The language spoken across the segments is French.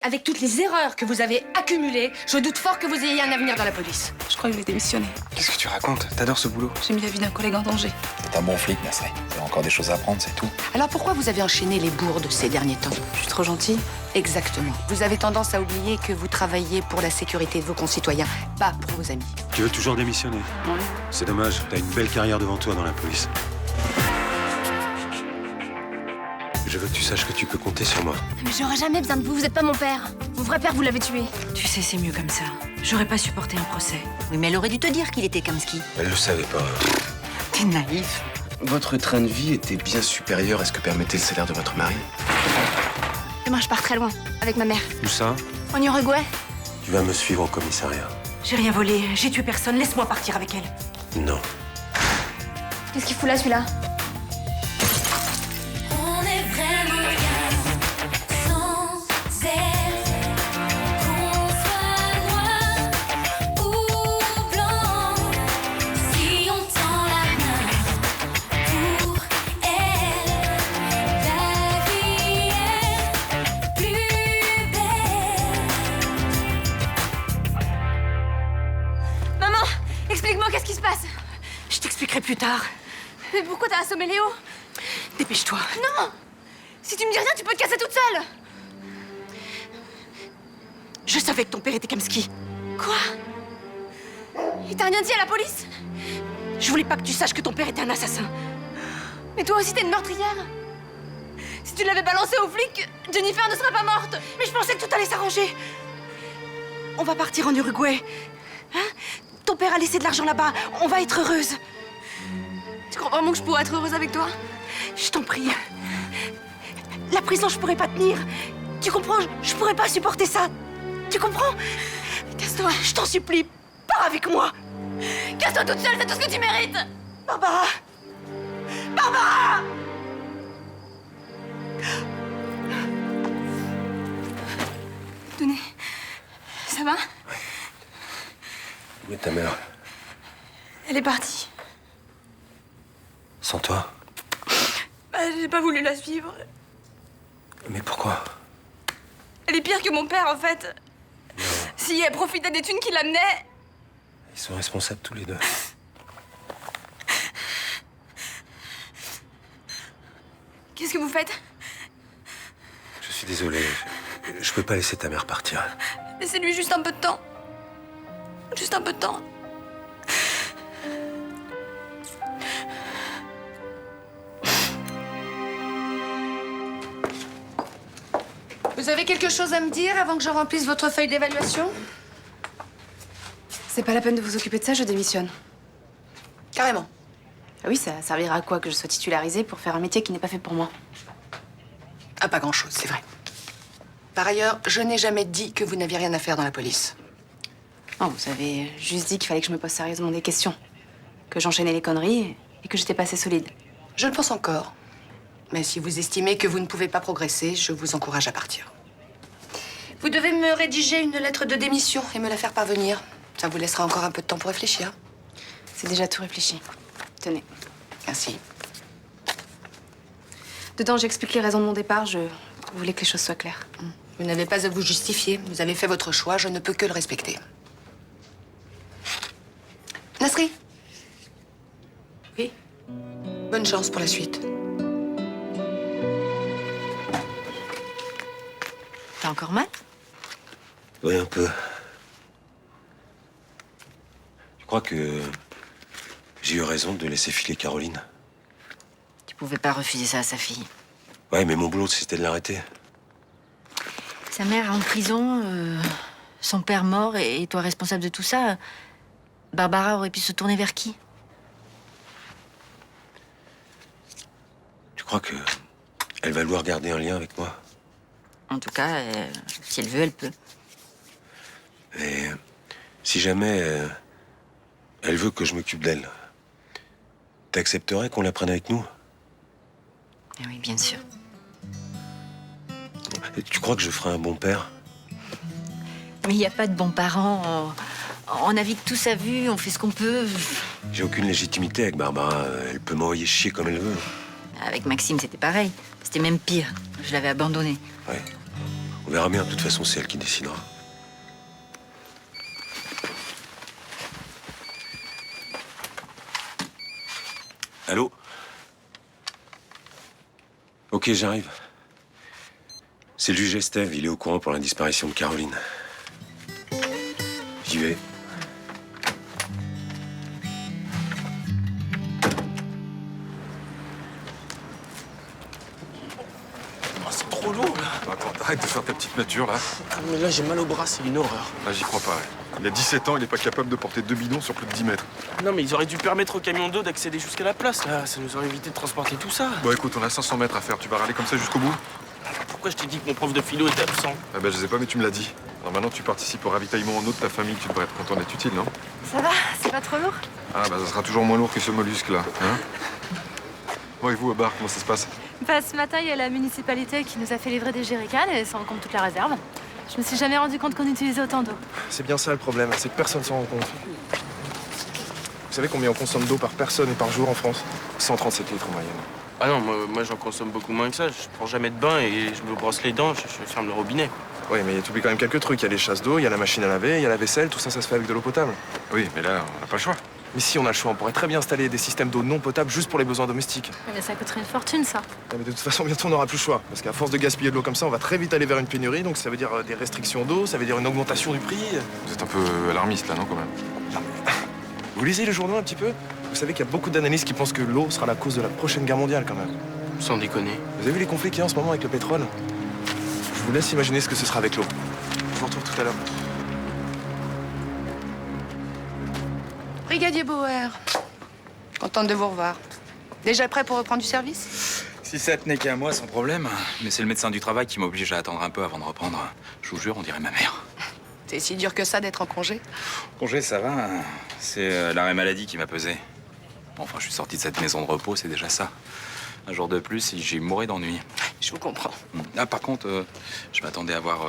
Avec toutes les erreurs que vous avez accumulées, je doute fort que vous ayez un avenir dans la police. Je crois que je vais démissionner. Qu'est-ce que tu racontes? T'adores ce boulot. J'ai mis la vie d'un collègue en danger. C'est un bon flic, Nasri. T'as encore des choses à apprendre, c'est tout. Alors pourquoi vous avez enchaîné les bourdes ces derniers temps? Je suis trop gentille. Exactement. Vous avez tendance à oublier que vous travaillez pour la sécurité de vos concitoyens, pas pour vos amis. Tu veux toujours démissionner? Oui. C'est dommage, t'as une belle carrière devant toi dans la police. Je veux que tu saches que tu peux compter sur moi. Mais j'aurais jamais besoin de vous, vous êtes pas mon père. Mon vrai père, vous l'avez tué. Tu sais, c'est mieux comme ça. J'aurais pas supporté un procès. Oui, mais elle aurait dû te dire qu'il était Kamsky. Elle le savait pas. T'es naïf. Votre train de vie était bien supérieur à ce que permettait le salaire de votre mari. Demain, je pars très loin, avec ma mère. Où ça? En Uruguay. Tu vas me suivre au commissariat. J'ai rien volé, j'ai tué personne, laisse-moi partir avec elle. Non. Qu'est-ce qu'il fout là, celui-là? On est vraiment bien sans elle. Qu'on soit noir ou blanc, si on tend la main pour elle, la vie est plus belle. Maman, explique-moi qu'est-ce qui se passe. Je t'expliquerai plus tard. Mais pourquoi t'as assommé Léo? Dépêche-toi. Non! Si tu me dis rien, tu peux te casser toute seule. Je savais que ton père était Kamsky. Quoi? Il t'a rien dit à la police? Je voulais pas que tu saches que ton père était un assassin. Mais toi aussi, t'es une meurtrière. Si tu l'avais balancé aux flics, Jennifer ne serait pas morte. Mais je pensais que tout allait s'arranger. On va partir en Uruguay. Hein? Ton père a laissé de l'argent là-bas. On va être heureuse. Tu crois vraiment que je pourrais être heureuse avec toi? Je t'en prie. La prison, je pourrais pas tenir. Tu comprends? Je pourrais pas supporter ça. Tu comprends? Casse-toi. Je t'en supplie, pars avec moi. Casse-toi toute seule, c'est tout ce que tu mérites. Barbara! Barbara! Tenez, ça va? Où est ta mère? Elle est partie. Sans toi? Bah, j'ai pas voulu la suivre. Mais pourquoi? Elle est pire que mon père, en fait. Si elle profitait des thunes qu'il amenait. Ils sont responsables tous les deux. Qu'est-ce que vous faites? Je suis désolé. Je peux pas laisser ta mère partir. Laissez-lui juste un peu de temps. Juste un peu de temps. Vous avez quelque chose à me dire avant que je remplisse votre feuille d'évaluation? C'est pas la peine de vous occuper de ça, je démissionne. Carrément. Ah oui, ça servira à quoi que je sois titularisée pour faire un métier qui n'est pas fait pour moi? Ah, pas grand-chose, c'est vrai. Par ailleurs, je n'ai jamais dit que vous n'aviez rien à faire dans la police. Non, vous avez juste dit qu'il fallait que je me pose sérieusement des questions. Que j'enchaînais les conneries et que j'étais pas assez solide. Je le pense encore. Mais si vous estimez que vous ne pouvez pas progresser, je vous encourage à partir. Vous devez me rédiger une lettre de démission et me la faire parvenir. Ça vous laissera encore un peu de temps pour réfléchir. C'est déjà tout réfléchi. Tenez. Merci. Dedans, j'explique les raisons de mon départ. Je voulais que les choses soient claires. Vous n'avez pas à vous justifier. Vous avez fait votre choix, je ne peux que le respecter. Nasri? Oui? Bonne chance pour la suite. T'as encore mal? Oui, un peu. Je crois que j'ai eu raison de laisser filer Caroline. Tu pouvais pas refuser ça à sa fille. Ouais, mais mon boulot, c'était de l'arrêter. Sa mère en prison, son père mort et toi responsable de tout ça. Barbara aurait pu se tourner vers qui? Tu crois que elle va vouloir garder un lien avec moi? En tout cas, si elle veut, elle peut. Et si jamais elle veut que je m'occupe d'elle, t'accepterais qu'on la prenne avec nous? Eh oui, bien sûr. Et tu crois que je ferai un bon père? Mais il n'y a pas de bons parents. On navigue tous à vue, on fait ce qu'on peut. J'ai aucune légitimité avec Barbara. Elle peut m'envoyer chier comme elle veut. Avec Maxime, c'était pareil. C'était même pire. Je l'avais abandonné. Ouais. On verra bien, de toute façon, c'est elle qui décidera. Allô? Ok, j'arrive. C'est le juge Estève, il est au courant pour la disparition de Caroline. J'y vais. C'est trop lourd, là. Attends, arrête de faire ta petite nature, là. Mais là, j'ai mal au bras, c'est une horreur. Là, j'y crois pas. Ouais. Il a 17 ans, il est pas capable de porter 2 bidons sur plus de 10 mètres. Non, mais ils auraient dû permettre au camion d'eau d'accéder jusqu'à la place, là. Ça nous aurait évité de transporter tout ça. Bon, écoute, on a 500 mètres à faire. Tu vas râler comme ça jusqu'au bout? Pourquoi je t'ai dit que mon prof de philo était absent? Ah ben, je sais pas, mais tu me l'as dit. Alors maintenant, tu participes au ravitaillement en eau de ta famille. Tu devrais être content d'être utile, non? Ça va? C'est pas trop lourd? Ah, bah, ça sera toujours moins lourd que ce mollusque, là. Hein? Bon, et vous, au bar, comment ça se passe? Bah, ce matin, il y a la municipalité qui nous a fait livrer des jerrycans et ça en compte toute la réserve. Je me suis jamais rendu compte qu'on utilisait autant d'eau. C'est bien ça le problème, c'est que personne s'en rend compte. Vous savez combien on consomme d'eau par personne et par jour en France? 137 litres en moyenne. Ah non, moi j'en consomme beaucoup moins que ça. Je prends jamais de bain et je me brosse les dents, je ferme le robinet. Oui, mais tu oublies quand même quelques trucs. Il y a les chasses d'eau, il y a la machine à laver, il y a la vaisselle, tout ça, ça se fait avec de l'eau potable. Oui, mais là, on n'a pas le choix. Mais si on a le choix, on pourrait très bien installer des systèmes d'eau non potable juste pour les besoins domestiques. Mais ça coûterait une fortune, ça. Non, mais de toute façon, bientôt on n'aura plus le choix. Parce qu'à force de gaspiller de l'eau comme ça, on va très vite aller vers une pénurie. Donc ça veut dire des restrictions d'eau, ça veut dire une augmentation du prix. Vous êtes un peu alarmiste, là, non, quand même? Non, mais... Vous lisez les journaux un petit peu? Vous savez qu'il y a beaucoup d'analystes qui pensent que l'eau sera la cause de la prochaine guerre mondiale, quand même. Sans déconner. Vous avez vu les conflits qu'il y a en ce moment avec le pétrole? Je vous laisse imaginer ce que ce sera avec l'eau. Je vous retrouve tout à l'heure. Brigadier Bauer, contente de vous revoir. Déjà prêt pour reprendre du service? Si ça tenait qu'à moi, sans problème. Mais c'est le médecin du travail qui m'oblige à attendre un peu avant de reprendre. Je vous jure, on dirait ma mère. C'est si dur que ça d'être en congé? Congé, ça va. C'est l'arrêt maladie qui m'a pesé. Enfin, je suis sorti de cette maison de repos, c'est déjà ça. Un jour de plus, et j'y mourrais d'ennui. Je vous comprends. Ah, par contre, je m'attendais à voir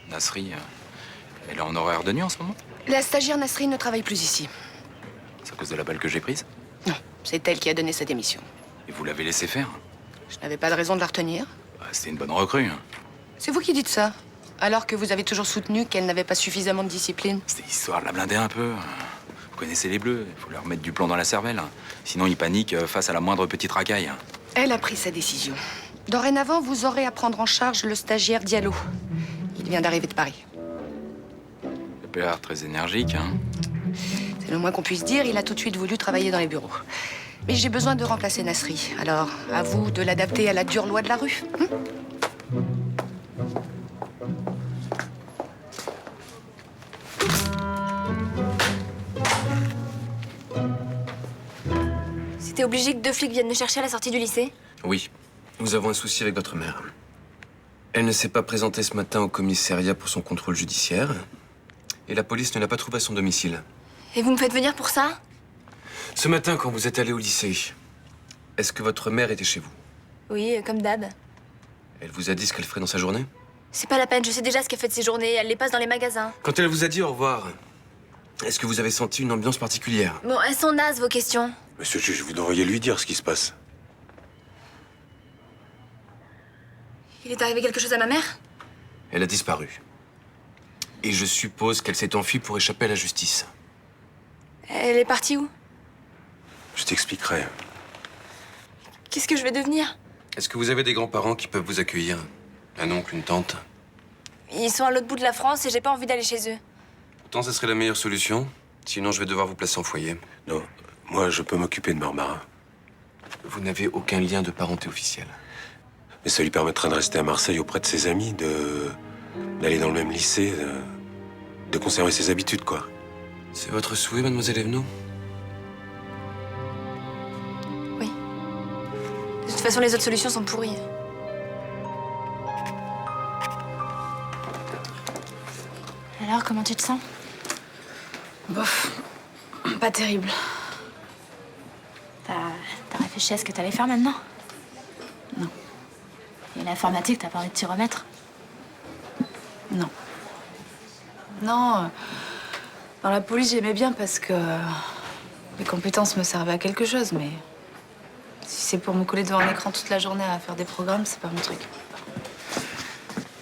Nasri. Elle est en horaire de nuit en ce moment? La stagiaire Nasrine ne travaille plus ici. C'est à cause de la balle que j'ai prise? Non, c'est elle qui a donné sa démission. Et vous l'avez laissé faire? Je n'avais pas de raison de la retenir. Bah, c'était une bonne recrue. C'est vous qui dites ça, alors que vous avez toujours soutenu qu'elle n'avait pas suffisamment de discipline. C'était histoire de la blinder un peu. Vous connaissez les Bleus, il faut leur mettre du plomb dans la cervelle. Sinon, ils paniquent face à la moindre petite racaille. Elle a pris sa décision. Dorénavant, vous aurez à prendre en charge le stagiaire Diallo. Il vient d'arriver de Paris. Le père très énergique, hein. C'est le moins qu'on puisse dire, il a tout de suite voulu travailler dans les bureaux. Mais j'ai besoin de remplacer Nasri. Alors, à vous de l'adapter à la dure loi de la rue. C'était obligé que 2 flics viennent me chercher à la sortie du lycée? Oui, nous avons un souci avec votre mère. Elle ne s'est pas présentée ce matin au commissariat pour son contrôle judiciaire. Et la police ne l'a pas trouvée à son domicile. Et vous me faites venir pour ça? Ce matin, quand vous êtes allé au lycée, est-ce que votre mère était chez vous? Oui, comme d'hab. Elle vous a dit ce qu'elle ferait dans sa journée? C'est pas la peine, je sais déjà ce qu'elle fait de ses journées. Elle les passe dans les magasins. Quand elle vous a dit au revoir, est-ce que vous avez senti une ambiance particulière? Bon, elles sont nazes, vos questions. Monsieur le juge, vous devriez lui dire ce qui se passe. Il est arrivé quelque chose à ma mère? Elle a disparu. Et je suppose qu'elle s'est enfuie pour échapper à la justice. Elle est partie où? Je t'expliquerai. Qu'est-ce que je vais devenir? Est-ce que vous avez des grands-parents qui peuvent vous accueillir? Un oncle, une tante? Ils sont à l'autre bout de la France et j'ai pas envie d'aller chez eux. Pourtant, ça serait la meilleure solution. Sinon, je vais devoir vous placer en foyer. Non, moi, je peux m'occuper de Barbara. Vous n'avez aucun lien de parenté officiel. Mais ça lui permettra de rester à Marseille auprès de ses amis, d'aller dans le même lycée, de conserver ses habitudes, quoi. C'est votre souhait, mademoiselle Evenot? Oui. De toute façon, les autres solutions sont pourries. Alors, comment tu te sens? Bof, pas terrible. T'as réfléchi à ce que t'allais faire maintenant? Non. Et l'informatique, t'as pas envie de t'y remettre? Non. Non, dans la police, j'aimais bien parce que mes compétences me servaient à quelque chose, mais si c'est pour me coller devant un écran toute la journée à faire des programmes, c'est pas mon truc.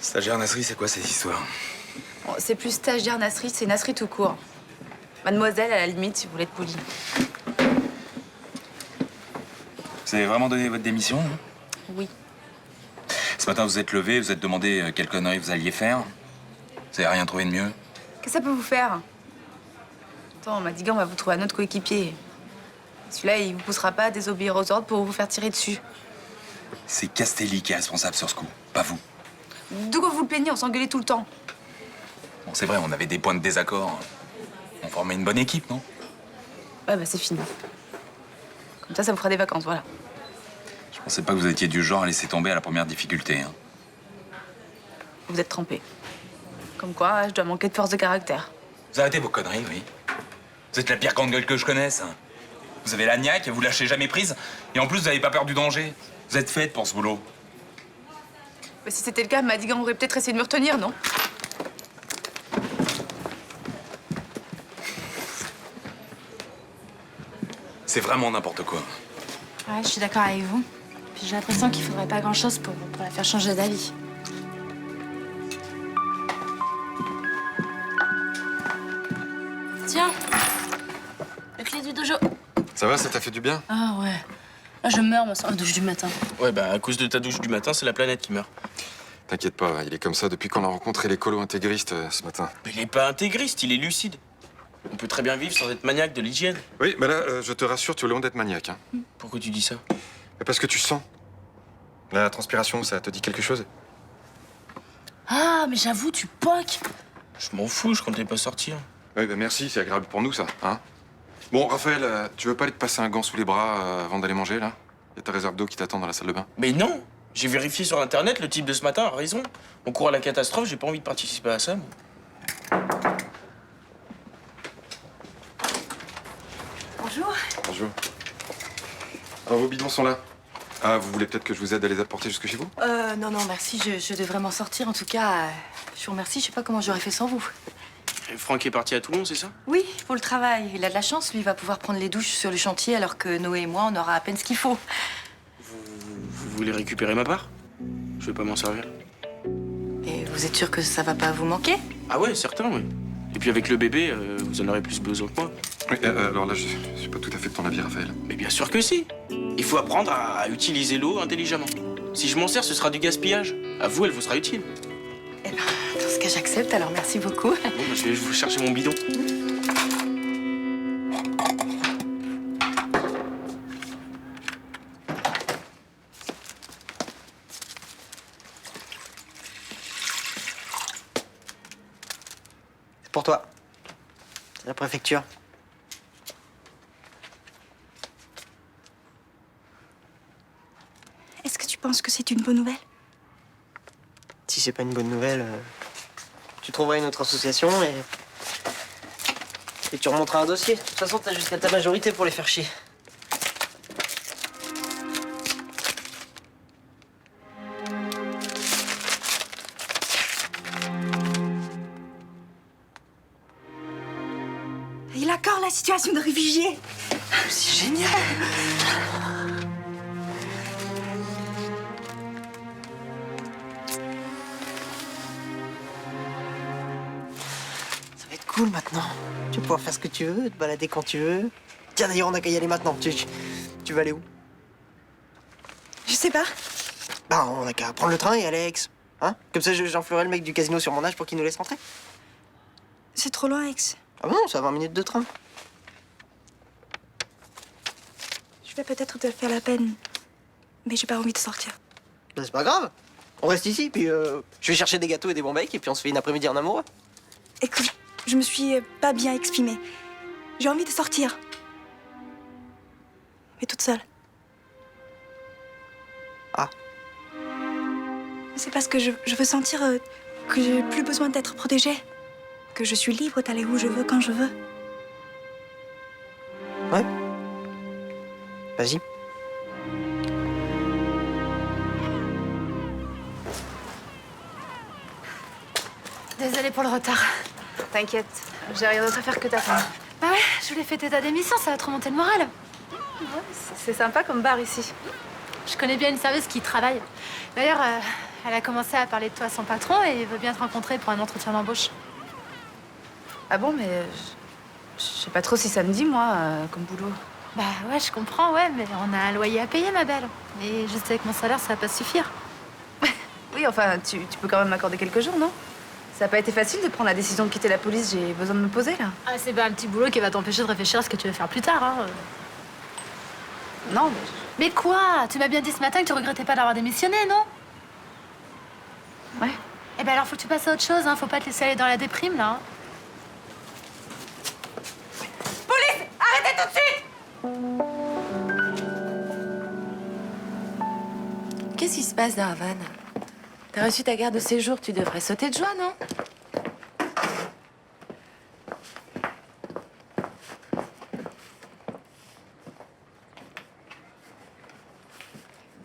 Stagiaire Nasri, c'est quoi cette histoire? Bon, c'est plus stagiaire Nasri, c'est Nasri tout court. Mademoiselle, à la limite, si vous voulez être poli. Vous avez vraiment donné votre démission? Oui. Ce matin, vous êtes levé, vous êtes demandé quelle connerie vous alliez faire. Vous avez rien trouvé de mieux? Qu'est-ce que ça peut vous faire? Attends, Madigan va vous trouver un autre coéquipier. Celui-là, il vous poussera pas à désobéir aux ordres pour vous faire tirer dessus. C'est Castelli qui est responsable sur ce coup, pas vous. De quoi vous le plaignez? On s'engueulait tout le temps. Bon, c'est vrai, on avait des points de désaccord. On formait une bonne équipe, non? Ouais, bah c'est fini. Comme ça vous fera des vacances, voilà. Je pensais pas que vous étiez du genre à laisser tomber à la première difficulté. Hein. Vous êtes trempé. Comme quoi, je dois manquer de force de caractère. Vous arrêtez vos conneries, oui. Vous êtes la pire grande gueule que je connaisse. Vous avez la niaque, vous lâchez jamais prise. Et en plus, vous avez pas peur du danger. Vous êtes faite pour ce boulot. Bah, si c'était le cas, Madigan aurait peut-être essayé de me retenir, non? C'est vraiment n'importe quoi. Ouais, je suis d'accord avec vous. Puis j'ai l'impression qu'il faudrait pas grand-chose pour la faire changer d'avis. Tiens, la clé du dojo. Ça va, ça t'a fait du bien? Ah ouais. Là, je meurs, moi, sans la douche du matin. Ouais, bah à cause de ta douche du matin, c'est la planète qui meurt. T'inquiète pas, il est comme ça depuis qu'on a rencontré l'écolo intégriste ce matin. Mais il est pas intégriste, il est lucide. On peut très bien vivre sans être maniaque de l'hygiène. Oui, mais là, je te rassure, tu es loin d'être maniaque. Hein. Pourquoi tu dis ça? Parce que tu sens. La transpiration, ça te dit quelque chose? Ah, mais j'avoue, tu poques. Je m'en fous, je comptais pas sortir. Oui, bah merci, c'est agréable pour nous, ça. Hein. Bon, Raphaël, tu veux pas aller te passer un gant sous les bras avant d'aller manger, là? Y a ta réserve d'eau qui t'attend dans la salle de bain. Mais non! J'ai vérifié sur Internet, le type de ce matin a raison. On court à la catastrophe, j'ai pas envie de participer à ça. moi. Bonjour. Bonjour. Alors, vos bidons sont là. Ah, vous voulez peut-être que je vous aide à les apporter jusque chez vous? Non, merci, je devrais m'en sortir. En tout cas, je vous remercie, je sais pas comment j'aurais fait sans vous. Et Franck est parti à Toulon, c'est ça? Oui, pour le travail. Il a de la chance, lui, il va pouvoir prendre les douches sur le chantier, alors que Noé et moi, on aura à peine ce qu'il faut. Vous voulez récupérer ma part? Je vais pas m'en servir. Et vous êtes sûr que ça va pas vous manquer? Ah ouais, certain, oui. Et puis avec le bébé, vous en aurez plus besoin que moi. Oui, alors là, je suis pas tout à fait de ton avis, Raphaël. Mais bien sûr que si. Il faut apprendre à utiliser l'eau intelligemment. Si je m'en sers, ce sera du gaspillage. À vous, elle vous sera utile. Eh ben, dans ce cas, j'accepte, alors merci beaucoup. Bon, bah, je vais vous chercher mon bidon. C'est pour toi. C'est la préfecture. Est-ce que tu penses que c'est une bonne nouvelle? Si c'est pas une bonne nouvelle, tu trouveras une autre association et tu remonteras un dossier. De toute façon, t'as jusqu'à ta majorité pour les faire chier. Il accorde la situation de réfugié. C'est génial. Ça va être cool maintenant. Tu vas pouvoir faire ce que tu veux, te balader quand tu veux. Tiens, d'ailleurs, on n'a qu'à y aller maintenant. Tu vas aller où? Je sais pas. Bah, on n'a qu'à prendre le train et aller à Aix. Hein? Comme ça, j'enflerai le mec du casino sur mon âge pour qu'il nous laisse rentrer. C'est trop loin, Aix. Ah bon, c'est à 20 minutes de train. Je vais peut-être te faire la peine, mais j'ai pas envie de sortir. Bah, c'est pas grave. On reste ici, puis je vais chercher des gâteaux et des bons becs, et puis on se fait une après-midi en amoureux. Écoute, je me suis pas bien exprimée. J'ai envie de sortir. Mais toute seule. Ah. C'est parce que je veux sentir que j'ai plus besoin d'être protégée. Que je suis libre d'aller où je veux, quand je veux. Ouais. Vas-y. Désolée pour le retard. T'inquiète, j'ai rien d'autre à faire que t'attendre. Bah ouais, je voulais fêter ta démission, ça va te remonter le moral. C'est sympa comme bar ici. Je connais bien une serveuse qui y travaille. D'ailleurs, Elle a commencé à parler de toi à son patron et veut bien te rencontrer pour un entretien d'embauche. Ah bon, mais je sais pas trop si ça me dit, moi, comme boulot. Bah ouais, je comprends, ouais, mais on a un loyer à payer, ma belle. Et je sais avec mon salaire, ça va pas suffire. Oui, enfin, tu peux quand même m'accorder quelques jours, non? Ça n'a pas été facile de prendre la décision de quitter la police, j'ai besoin de me poser, là. Ah, c'est pas un petit boulot qui va t'empêcher de réfléchir à ce que tu veux faire plus tard, hein. Non, mais quoi? Tu m'as bien dit ce matin que tu regrettais pas d'avoir démissionné, non? Ouais. Eh ben alors faut que tu passes à autre chose, hein. Faut pas te laisser aller dans la déprime, là. Hein. Police! Arrêtez tout de suite! Qu'est-ce qui se passe dans Havane? T'as reçu ta carte de séjour, tu devrais sauter de joie, non?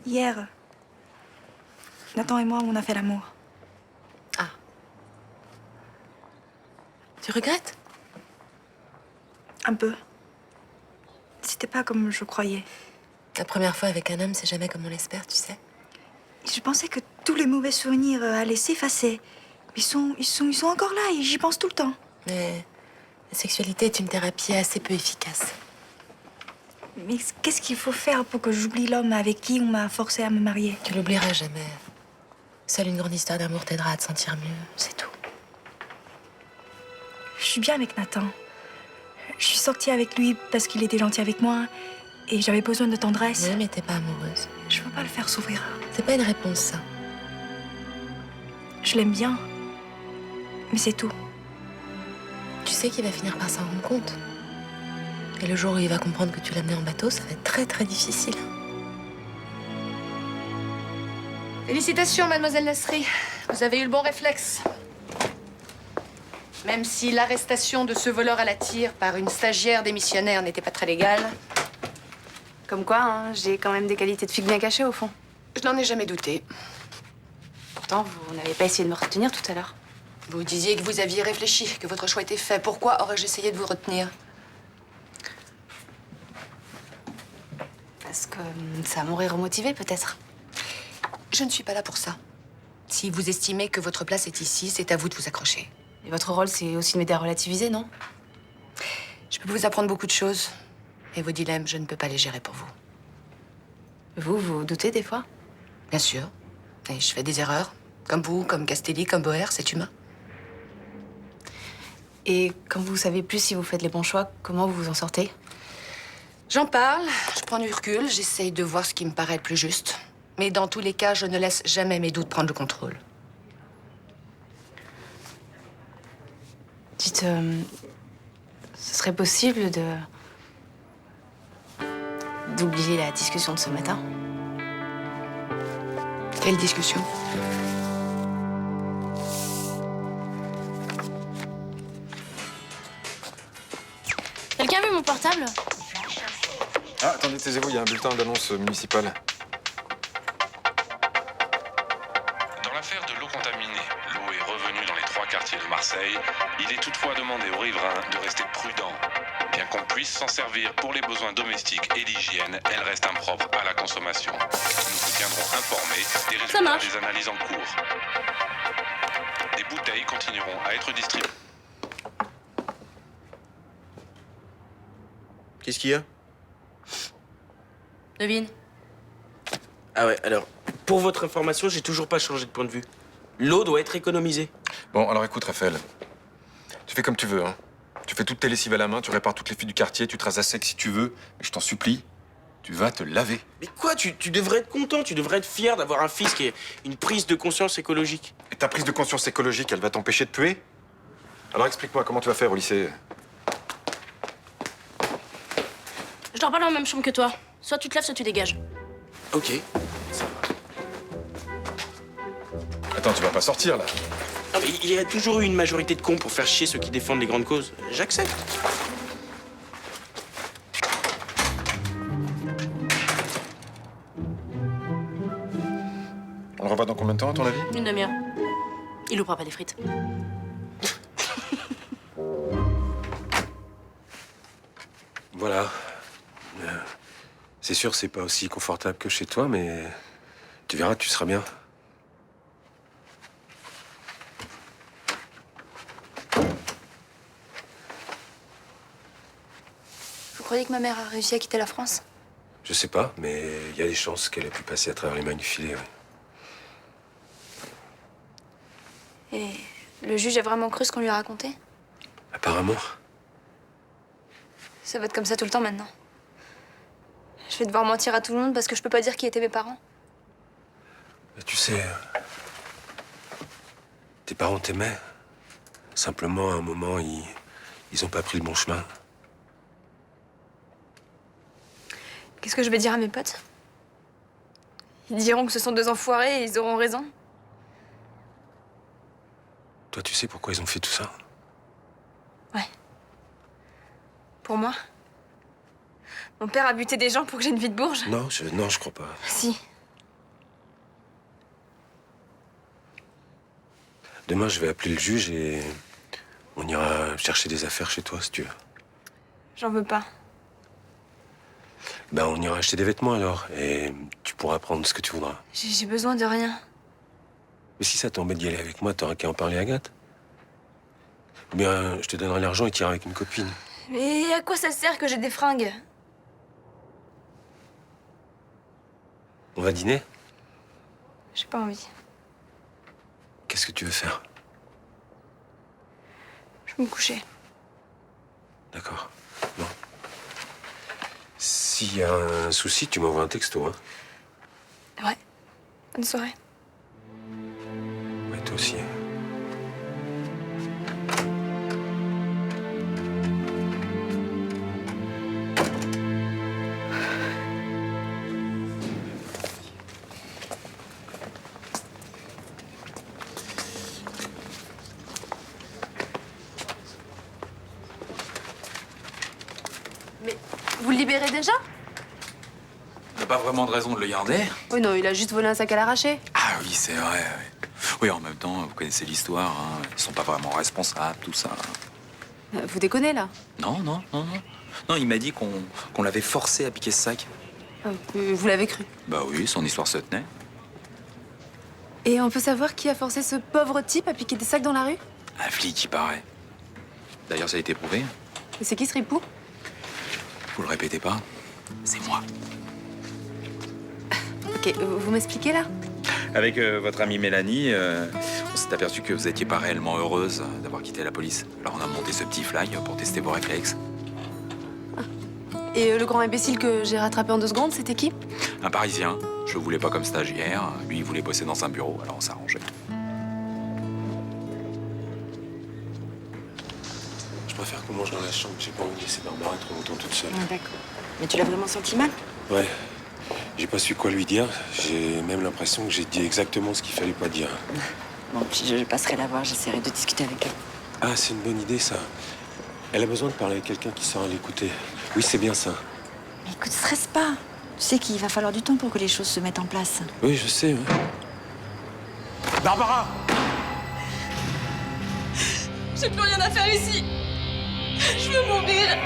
Hier, Nathan et moi, on a fait l'amour. Ah. Tu regrettes? Un peu. C'était pas comme je croyais. La première fois avec un homme, c'est jamais comme on l'espère, tu sais. Je pensais que tous les mauvais souvenirs allaient s'effacer. Ils sont encore là et j'y pense tout le temps. Mais la sexualité est une thérapie assez peu efficace. Mais qu'est-ce qu'il faut faire pour que j'oublie l'homme avec qui on m'a forcé à me marier? Tu l'oublieras jamais. Seule une grande histoire d'amour t'aidera à te sentir mieux, c'est tout. Je suis bien avec Nathan. Je suis sortie avec lui parce qu'il était gentil avec moi et j'avais besoin de tendresse. Oui, mais t'es pas amoureuse. Je veux pas le faire souffrir. C'est pas une réponse, ça. Je l'aime bien. Mais c'est tout. Tu sais qu'il va finir par s'en rendre compte. Et le jour où il va comprendre que tu l'as amené en bateau, ça va être très très difficile. Félicitations, mademoiselle Nasri. Vous avez eu le bon réflexe. Même si l'arrestation de ce voleur à la tire par une stagiaire démissionnaire n'était pas très légale. Comme quoi, hein, j'ai quand même des qualités de fille bien cachées, au fond. Je n'en ai jamais douté. Pourtant, vous n'avez pas essayé de me retenir tout à l'heure. Vous disiez que vous aviez réfléchi, que votre choix était fait. Pourquoi aurais-je essayé de vous retenir? Parce que ça m'aurait remotivé, peut-être. Je ne suis pas là pour ça. Si vous estimez que votre place est ici, c'est à vous de vous accrocher. Et votre rôle, c'est aussi de m'aider à relativiser, non? Je peux vous apprendre beaucoup de choses. Et vos dilemmes, je ne peux pas les gérer pour vous. Vous doutez des fois? Bien sûr. Et je fais des erreurs. Comme vous, comme Castelli, comme Boer, c'est humain. Et quand vous savez plus si vous faites les bons choix, comment vous vous en sortez? J'en parle, je prends du recul, j'essaye de voir ce qui me paraît le plus juste. Mais dans tous les cas, je ne laisse jamais mes doutes prendre le contrôle. Dites, ce serait possible d'oublier la discussion de ce matin? Quelle discussion? Quelqu'un a vu mon portable? Ah, attendez, taisez-vous, il y a un bulletin d'annonce municipal. Dans l'affaire de l'eau contaminée, l'eau est revenue dans les 3 quartiers de Marseille. Il est toutefois demandé aux riverains de rester prudents. Bien qu'on puisse s'en servir pour les besoins domestiques et l'hygiène, elle reste impropre à la consommation. Nous vous tiendrons informés des résultats des analyses en cours. Des bouteilles continueront à être distribuées. Qu'est-ce qu'il y a? Devine. Ah ouais, alors, pour votre information, j'ai toujours pas changé de point de vue. L'eau doit être économisée. Bon, alors écoute, Raphaël. Tu fais comme tu veux, hein. Tu fais toutes tes lessives à la main, tu répares toutes les filles du quartier, tu te rases à sec si tu veux. Mais je t'en supplie, tu vas te laver. Mais quoi, tu devrais être content, tu devrais être fier d'avoir un fils qui ait une prise de conscience écologique. Et ta prise de conscience écologique, elle va t'empêcher de puer? Alors explique-moi, comment tu vas faire au lycée? Je dors pas dans la même chambre que toi. Soit tu te lèves, soit tu dégages. Ok. Attends, tu vas pas sortir, là? Non, mais il y a toujours eu une majorité de cons pour faire chier ceux qui défendent les grandes causes. J'accepte. On le revoit dans combien de temps, à ton avis? Une demi-heure. Il loupera pas des frites. Voilà. C'est sûr, c'est pas aussi confortable que chez toi, mais tu verras, tu seras bien. Vous croyez que ma mère a réussi à quitter la France? Je sais pas, mais il y a des chances qu'elle ait pu passer à travers les mailles du filet, oui. Et le juge a vraiment cru ce qu'on lui a raconté? Apparemment. Ça va être comme ça tout le temps maintenant. Je vais devoir mentir à tout le monde parce que je peux pas dire qui étaient mes parents. Mais tu sais, tes parents t'aimaient. Simplement, à un moment, ils ont pas pris le bon chemin. Qu'est-ce que je vais dire à mes potes? Ils diront que ce sont deux enfoirés et ils auront raison. Toi, tu sais pourquoi ils ont fait tout ça? Ouais. Pour moi? Mon père a buté des gens pour que j'ai une vie de bourge? Non, je crois pas. Si. Demain, je vais appeler le juge et on ira chercher des affaires chez toi, si tu veux. J'en veux pas. Ben, on ira acheter des vêtements alors, et tu pourras prendre ce que tu voudras. J'ai besoin de rien. Mais si ça t'embête d'y aller avec moi, t'auras qu'à en parler à Agathe. Ou bien, je te donnerai l'argent et t'iras avec une copine. Mais à quoi ça sert que j'ai des fringues? On va dîner? J'ai pas envie. Qu'est-ce que tu veux faire? Je vais me coucher. D'accord. Bon. S'il y a un souci, tu m'envoies un texto, hein? Ouais. Bonne soirée. Ouais, toi aussi. Mais vous le libérez déjà? On n'a pas vraiment de raison de le garder. Oui, non, il a juste volé un sac à l'arraché. Ah oui, c'est vrai. Ouais. Oui, en même temps, vous connaissez l'histoire. Hein. Ils sont pas vraiment responsables, tout ça. Vous déconnez, là? Non. Non, il m'a dit qu'on l'avait forcé à piquer ce sac. Vous l'avez cru? Bah oui, son histoire se tenait. Et on peut savoir qui a forcé ce pauvre type à piquer des sacs dans la rue? Un flic, il paraît. D'ailleurs, ça a été prouvé. Et c'est qui ce ripou? Vous le répétez pas, c'est moi. Ok, vous m'expliquez, là? Avec votre amie Mélanie, on s'est aperçu que vous n'étiez pas réellement heureuse d'avoir quitté la police. Alors on a monté ce petit flag pour tester vos réflexes. Et le grand imbécile que j'ai rattrapé en 2 secondes, c'était qui? Un Parisien. Je le voulais pas comme stagiaire. Lui, il voulait bosser dans un bureau, alors on s'est arrangé. Je préfère qu'on mange dans la chambre. J'ai pas envie de laisser Barbara trop longtemps toute seule. Ah, d'accord. Mais tu l'as vraiment senti mal? Ouais. J'ai pas su quoi lui dire. J'ai même l'impression que j'ai dit exactement ce qu'il fallait pas dire. Bon, puis je passerai la voir, j'essaierai de discuter avec elle. Ah, c'est une bonne idée, ça. Elle a besoin de parler avec quelqu'un qui saura l'écouter. Oui, c'est bien ça. Mais écoute, stresse pas. Tu sais qu'il va falloir du temps pour que les choses se mettent en place. Oui, je sais. Ouais. Barbara! J'ai plus rien à faire ici. Je veux mourir.